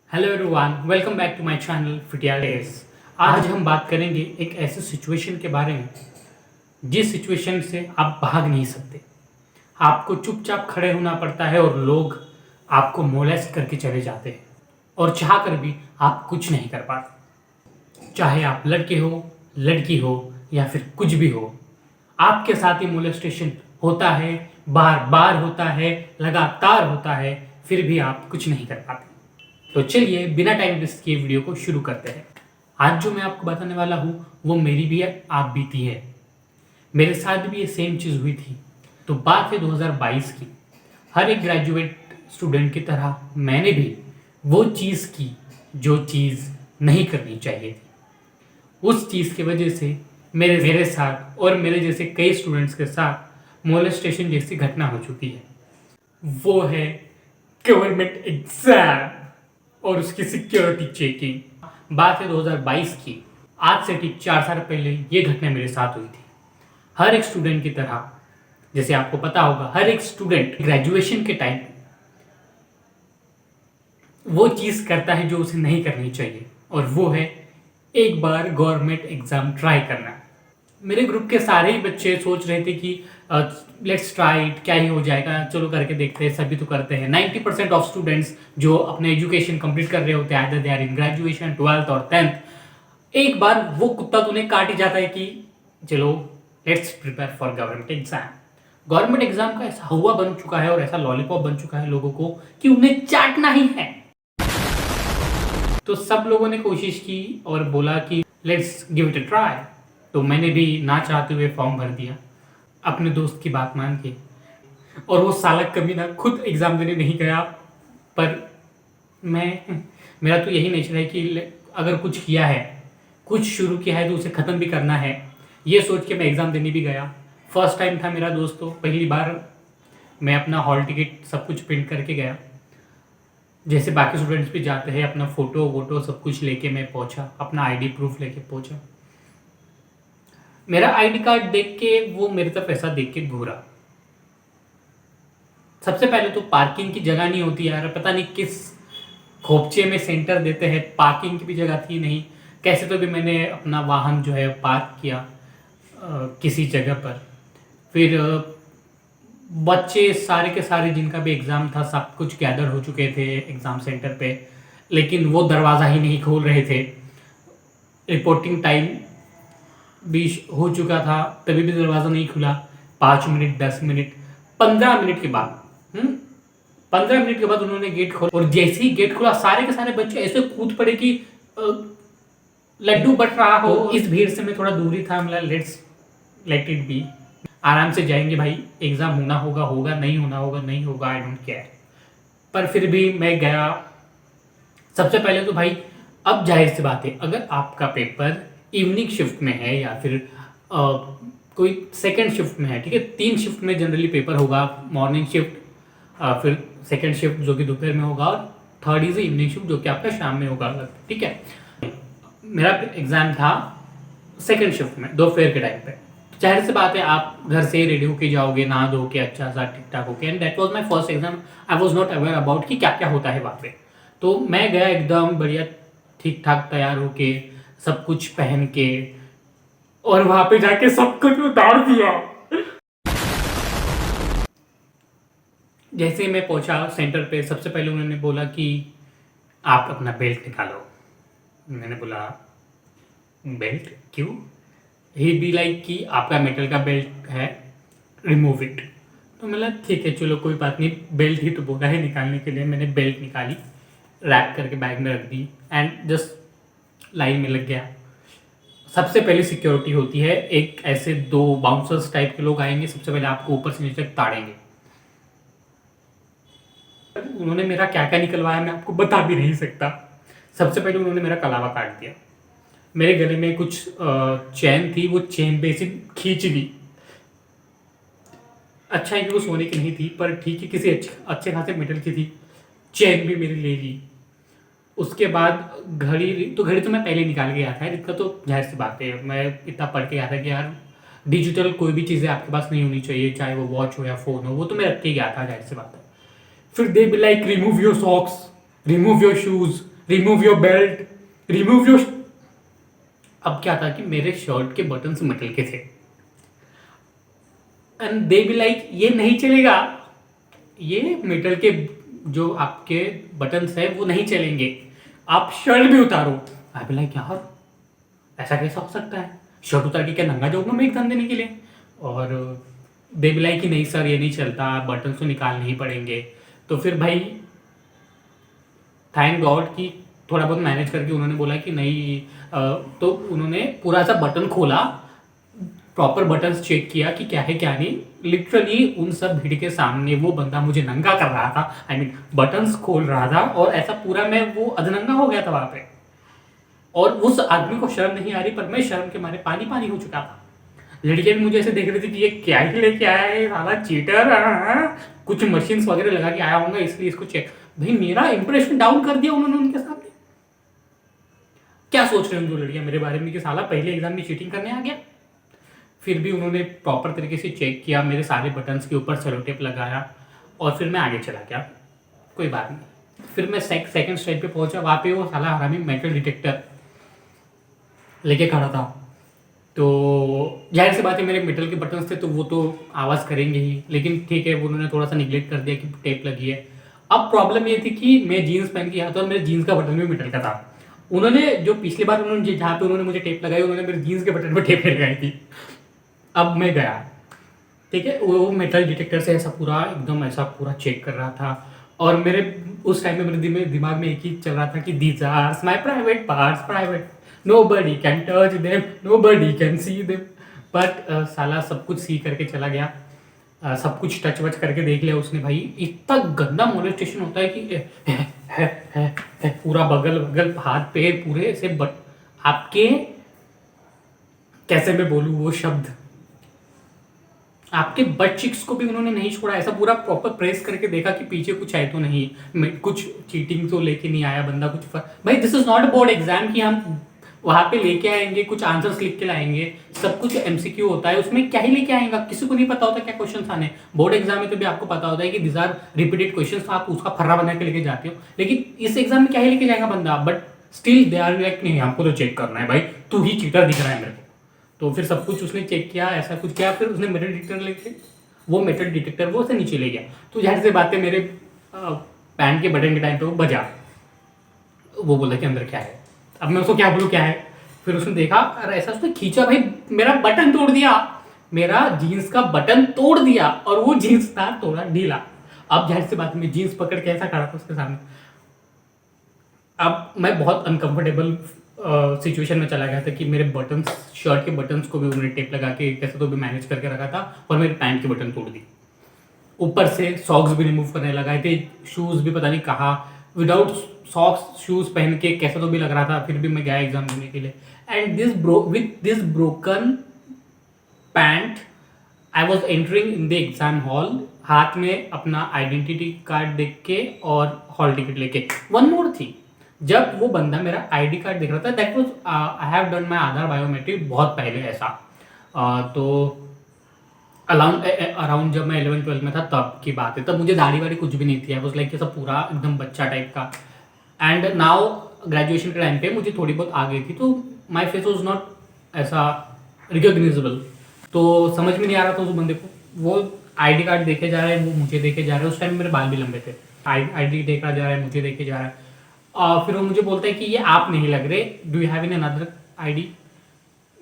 Hello everyone, welcome back to my channel फिटिया days. आज हम बात करेंगे एक ऐसे सिचुएशन के बारे में जिस सिचुएशन से आप भाग नहीं सकते। आपको चुपचाप खड़े होना पड़ता है और लोग आपको मोलेस्ट करके चले जाते हैं और चाह कर भी आप कुछ नहीं कर पाते। चाहे आप लड़के हो, लड़की हो या फिर कुछ भी हो, आपके साथ ही मोलेस्टेशन होता है, बार बार होता है, लगातार होता है, फिर भी आप कुछ नहीं कर पाते। तो चलिए बिना टाइम वेस्ट किए वीडियो को शुरू करते हैं। आज जो मैं आपको बताने वाला हूँ वो मेरी भी आप बीती है। मेरे साथ भी ये सेम चीज़ हुई थी। तो बात है 2022 की। हर एक ग्रेजुएट स्टूडेंट की तरह मैंने भी वो चीज़ की जो चीज़ नहीं करनी चाहिए थी। उस चीज़ की वजह से मेरे साथ और मेरे जैसे कई स्टूडेंट्स के साथ मोलेस्टेशन जैसी घटना हो चुकी है। वो है गवर्नमेंट एग्जाम और उसकी सिक्योरिटी चेकिंग। बात है 2022 की। आज से ठीक 4 साल पहले ये घटना मेरे साथ हुई थी। हर एक स्टूडेंट की तरह, जैसे आपको पता होगा, हर एक स्टूडेंट ग्रेजुएशन के टाइम वो चीज़ करता है जो उसे नहीं करनी चाहिए, और वो है एक बार गवर्नमेंट एग्जाम ट्राई करना। मेरे ग्रुप के सारे ही बच्चे सोच रहे थे कि लेट्स ट्राई इट, क्या ही हो जाएगा, चलो करके देखते हैं, सभी तो करते हैं। 90% ऑफ स्टूडेंट्स जो अपने एजुकेशन कंप्लीट कर रहे होते हैं, either they are in graduation, 12th और 10th, एक बार वो कुत्ता तो उन्हें काट ही जाता है कि चलो let's prepare for government exam. Government exam का ऐसा हुआ बन चुका है और ऐसा लॉलीपॉप बन चुका है लोगों को कि उन्हें चाटना ही है। तो सब लोगों ने कोशिश की और बोला कि let's give it a try. तो मैंने भी ना चाहते हुए फॉर्म भर दिया, अपने दोस्त की बात मान के। और वो साला कमीना खुद एग्ज़ाम देने नहीं गया। पर मेरा तो यही नेचर है कि अगर कुछ किया है, कुछ शुरू किया है तो उसे ख़त्म भी करना है। ये सोच के मैं एग्ज़ाम देने भी गया। फर्स्ट टाइम था मेरा दोस्तों, पहली बार मैं अपना हॉल टिकट सब कुछ प्रिंट करके गया। जैसे बाकी स्टूडेंट्स भी जाते हैं, अपना फ़ोटो वोटो सब कुछ लेके मैं पहुंचा, अपना आईडी प्रूफ लेके पहुंचा। मेरा आईडी कार्ड देख के वो मेरी तरफ ऐसा देख के घूरा। सबसे पहले तो पार्किंग की जगह नहीं होती यार, पता नहीं किस खोपचे में सेंटर देते हैं, पार्किंग की भी जगह थी नहीं। कैसे तो भी मैंने अपना वाहन जो है पार्क किया किसी जगह पर। फिर बच्चे सारे के सारे जिनका भी एग्ज़ाम था सब कुछ गैदर हो चुके थे एग्ज़ाम सेंटर पे, लेकिन वो दरवाज़ा ही नहीं खोल रहे थे। रिपोर्टिंग टाइम भी हो चुका था, तभी भी दरवाज़ा नहीं खुला। 5 मिनट, 10 मिनट, 15 मिनट के बाद 15 मिनट के बाद उन्होंने गेट खोला। और जैसे ही गेट खुला सारे के सारे बच्चे ऐसे कूद पड़े कि लड्डू बट रहा हो। इस भीड़ से मैं थोड़ा दूरी था। मतलब लेट्स लेट इट बी, आराम से जाएंगे भाई, एग्ज़ाम होना होगा होगा, नहीं होना होगा नहीं होगा, आई डोंट केयर। पर फिर भी मैं गया। सबसे पहले तो भाई, अब जाहिर सी बात है, अगर आपका पेपर इवनिंग शिफ्ट में है या फिर कोई सेकंड शिफ्ट में है, ठीक है, 3 शिफ्ट में जनरली पेपर होगा। मॉर्निंग शिफ्ट, फिर सेकंड शिफ्ट जो कि दोपहर में होगा, और थर्ड इज इवनिंग शिफ्ट जो कि आपका शाम में होगा, ठीक है। मेरा एग्ज़ाम था सेकंड शिफ्ट में, दोपहर के टाइम पे। तो जाहिर सी बात है आप घर से रेडी होके जाओगे, नहा धो के अच्छा सा ठीक ठाक होके। And that was my first exam. I was not aware about कि क्या क्या होता है वहाँ पे। तो मैं गया एकदम बढ़िया ठीक ठाक तैयार होके, सब कुछ पहन के, और वहाँ पे जाके सब कुछ उतार दिया। जैसे ही मैं पहुंचा सेंटर पे, सबसे पहले उन्होंने बोला कि आप अपना बेल्ट निकालो। मैंने बोला बेल्ट क्यों? ही बी लाइक कि आपका मेटल का बेल्ट है, रिमूव इट। तो मैं ठीक है चलो कोई बात नहीं, बेल्ट ही तो बोला है निकालने के लिए। मैंने बेल्ट निकाली, रैप करके बैग में रख दी एंड जस्ट लाइन में लग गया। सबसे पहले सिक्योरिटी होती है, एक ऐसे 2 बाउंसर्स टाइप के लोग आएंगे, सबसे पहले आपको ऊपर से नीचे तक ताड़ेंगे। उन्होंने मेरा क्या क्या निकलवाया मैं आपको बता भी नहीं सकता। सबसे पहले उन्होंने मेरा कलावा काट दिया। मेरे गले में कुछ चैन थी, वो चैन पे से खींच दी। अच्छा है कि वो सोने की नहीं थी, पर ठीक है किसी अच्छे खासे मेटल की थी। चैन भी मेरी ले ली। उसके बाद घड़ी तो मैं पहले निकाल के गया था, इसका तो जाहिर सी बात है, मैं इतना पढ़ के गया था कि यार डिजिटल कोई भी चीज़ें आपके पास नहीं होनी चाहिए, चाहे वो वॉच हो या फ़ोन हो, वो तो मैं रख के गया था, जाहिर सी बात है। फिर दे be like remove your socks, remove your shoes, remove your belt, remove your. अब क्या था कि मेरे शर्ट के बटन्स मेटल के थे एंड दे बी लाइक ये नहीं चलेगा, ये मेटल के जो आपके बटन्स है वो नहीं चलेंगे, आप शर्ट भी उतारो। आई बी लाइक यार ऐसा कैसा हो सकता है, शर्ट उतार के क्या नंगा जाऊंगा मैं एग्जाम देने के लिए। और दे बी लाइक कि नहीं सर ये नहीं चलता, बटन तो निकालने ही पड़ेंगे। तो फिर भाई थैंक गॉड कि थोड़ा बहुत मैनेज करके उन्होंने बोला कि नहीं तो उन्होंने पूरा सा बटन खोला, प्रॉपर बटन्स चेक किया कि क्या है क्या नहीं। लिटरली उन सब भीड़ के सामने वो बंदा मुझे नंगा कर रहा था, आई मीन बटन्स खोल रहा था और ऐसा पूरा मैं वो अधनंगा हो गया था वहां पे। और उस आदमी को शर्म नहीं आ रही पर मैं शर्म के मारे पानी पानी हो चुका था। लड़कियां भी मुझे ऐसे देख रही थी कि ये क्या ही लेके आया है साला चीटर, कुछ मशीन्स वगैरह लगा के आया होगा इसलिए इसको चेक। भाई मेरा इंप्रेशन डाउन कर दिया उन्होंने उनके सामने। क्या सोच रहे होंगे वो लड़कियां मेरे बारे में कि साला पहले एग्जाम में चीटिंग करने आ गया। फिर भी उन्होंने प्रॉपर तरीके से चेक किया, मेरे सारे बटन्स के ऊपर सेलो टेप लगाया और फिर मैं आगे चला गया, कोई बात नहीं। फिर मैं सेकंड स्टेज पे पहुंचा, वहाँ पे वो साला हरामी मेटल डिटेक्टर लेके खड़ा था। तो जाहिर सी बात है मेरे मेटल के बटन्स थे तो वो तो आवाज़ करेंगे ही, लेकिन ठीक है उन्होंने थोड़ा सा निगलेक्ट कर दिया कि टेप लगी है। अब प्रॉब्लम ये थी कि मैं जीन्स पहन के आया था और मेरे जीन्स का बटन भी मेटल का था। उन्होंने जो पिछली बार उन्होंने जहाँ पे उन्होंने मुझे टेप लगाई उन्होंने मेरे जीन्स के बटन पर टेप लगाई थी। अब मैं गया, ठीक है, वो मेटल डिटेक्टर से ऐसा पूरा एकदम ऐसा पूरा चेक कर रहा था और मेरे उस टाइम में मेरे दिमाग में एक ही चल रहा था कि these are my private parts, private, nobody can touch them, nobody can see them। But साला सब कुछ सी करके चला गया, सब कुछ टच वच करके देख लिया उसने। भाई इतना गंदा मोलेस्टेशन होता है कि है, पूरा बगल बगल हाथ पैर पूरे ऐसे बट आपके, कैसे मैं बोलूँ वो शब्द, आपके बट चिक्स को भी उन्होंने नहीं छोड़ा, ऐसा पूरा प्रॉपर प्रेस करके देखा कि पीछे कुछ है तो नहीं, कुछ चीटिंग तो लेके नहीं आया बंदा कुछ भाई this is not a board exam कि हम वहां पे लेके आएंगे कुछ आंसर्स लिख के लाएंगे, सब कुछ एमसीक्यू होता है उसमें, क्या ही लेके आएगा, किसी को नहीं पता होता क्या क्वेश्चन आने। बोर्ड एग्जाम में तो भी आपको पता होता है कि दिस आर रिपीटेड क्वेश्चन, आप उसका फर्रा बना के लेके जाते हो, लेकिन इस एग्जाम में क्या ही लेके जाएगा बंदा। But still they are like नहीं हमको तो चेक करना है भाई, तू ही चीटर दिख रहा है मेरे को। तो फिर सब कुछ उसने चेक किया, ऐसा कुछ किया, फिर उसने मेटल डिटेक्टर लेके वो मेटल डिटेक्टर वो से नीचे ले गया। तो जाहिर से बात है मेरे पैंट के बटन के टाइम पे वो बजा, वो बोला कि अंदर क्या है। अब मैं उसको क्या बोलूँ क्या है, फिर उसने देखा और ऐसा उसने खींचा, भाई मेरा बटन तोड़ दिया, मेरा जीन्स का बटन तोड़ दिया और वो जीन्स था थोड़ा ढीला। अब जाहिर सी बात है मैं जीन्स पकड़ के ऐसा खड़ा था उसके सामने। अब मैं बहुत अनकंफर्टेबल सिचुएशन में चला गया था कि मेरे बटन्स, शर्ट के बटन्स को भी उन्होंने टेप लगा के कैसे तो भी मैनेज करके रखा था और मेरे पैंट के बटन तोड़ दी। ऊपर से सॉक्स भी रिमूव करने लगाए थे, शूज़ भी पता नहीं कहाँ, विदाउट सॉक्स शूज़ पहन के कैसा तो भी लग रहा था। फिर भी मैं गया एग्जाम देने के लिए and with this broken pant I was entering in the exam hall, हाथ में अपना आइडेंटिटी कार्ड देख के और हॉल टिकट लेके। वन मोर थी, जब वो बंदा मेरा आईडी कार्ड देख रहा था, that was I have done my Aadhaar biometric बहुत पहले ऐसा, तो अराउंड जब मैं 11-12 में था तब की बात है, तब मुझे दाढ़ी वाड़ी कुछ भी नहीं थी, आई वाज लाइक ये सब पूरा एकदम बच्चा टाइप का। एंड नाउ ग्रेजुएशन के टाइम पे मुझे थोड़ी बहुत आ गई थी तो माई फेस वॉज नॉट ऐसा रिकॉग्निजेबल, तो समझ में नहीं आ रहा था उस बंदे को। वो आईडी कार्ड देखे जा रहा है, वो मुझे देखे जा रहा है, उस टाइम मेरे बाल भी लंबे थे, आईडी देखा जा रहा है, मुझे देखे जा रहा है। फिर वो मुझे बोलता है कि ये आप नहीं लग रहे, do you have in another ID.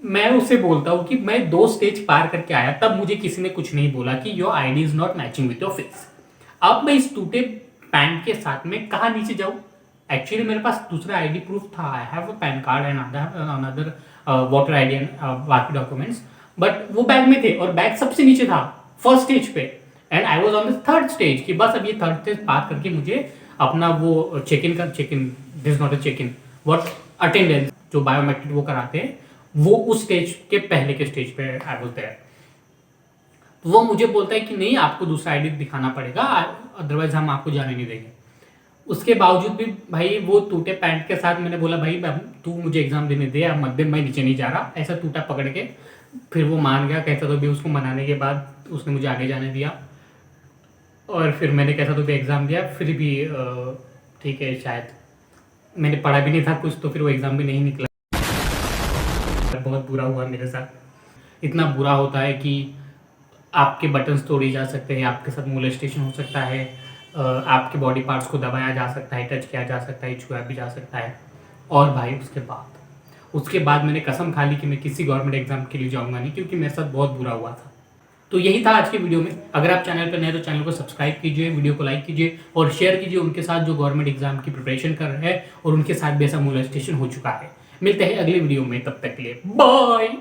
मैं उससे बोलता हूँ कि मैं 2 स्टेज पार करके आया, तब मुझे किसी ने कुछ नहीं बोला कि your ID is not matching with your face. अब मैं इस टूटे पैंट के साथ में कहाँ नीचे जाऊँ। एक्चुअली मेरे पास दूसरा आईडी प्रूफ था, I have a pan card and another voter ID and बाकी डॉक्यूमेंट्स, बट वो बैग में थे और बैग सबसे नीचे था फर्स्ट स्टेज पे and I was on the third stage कि बस अब ये थर्ड स्टेज पार करके मुझे अपना वो check in this not a check in what attendance जो बायोमेट्रिक वो कराते हैं, वो उस स्टेज के पहले के स्टेज पे आई वाज देयर। वो मुझे बोलता है कि नहीं आपको दूसरा आईडी दिखाना पड़ेगा, अदरवाइज हम आपको जाने नहीं देंगे। उसके बावजूद भी भाई वो टूटे पैंट के साथ मैंने बोला भाई तू मुझे एग्जाम देने दे, अब मत दे, मैं नीचे नहीं जा रहा, ऐसा टूटा पकड़ के। फिर वो मान गया, कैसा तो भी उसको मनाने के बाद उसने मुझे आगे जाने दिया और फिर मैंने कैसा तो भी एग्ज़ाम दिया, फिर भी ठीक है शायद मैंने पढ़ा भी नहीं था कुछ, तो फिर वो एग्ज़ाम भी नहीं निकला। बहुत बुरा हुआ मेरे साथ। इतना बुरा होता है कि आपके बटन्स तोड़े जा सकते हैं, आपके साथ मोलेस्टेशन हो सकता है, आपके बॉडी पार्ट्स को दबाया जा सकता है, टच किया जा सकता है, छुआ भी जा सकता है। और भाई उसके बाद मैंने कसम खा ली कि मैं किसी गवर्नमेंट एग्जाम के लिए जाऊंगा नहीं, क्योंकि मेरे साथ बहुत बुरा हुआ था। तो यही था आज के वीडियो में। अगर आप चैनल पर नए तो चैनल को सब्सक्राइब कीजिए, वीडियो को लाइक कीजिए और शेयर कीजिए उनके साथ जो गवर्नमेंट एग्जाम की प्रिपरेशन कर रहे हैं और उनके साथ भी ऐसा मोलेस्टेशन हो चुका है। मिलते हैं अगले वीडियो में, तब तक के लिए बाय।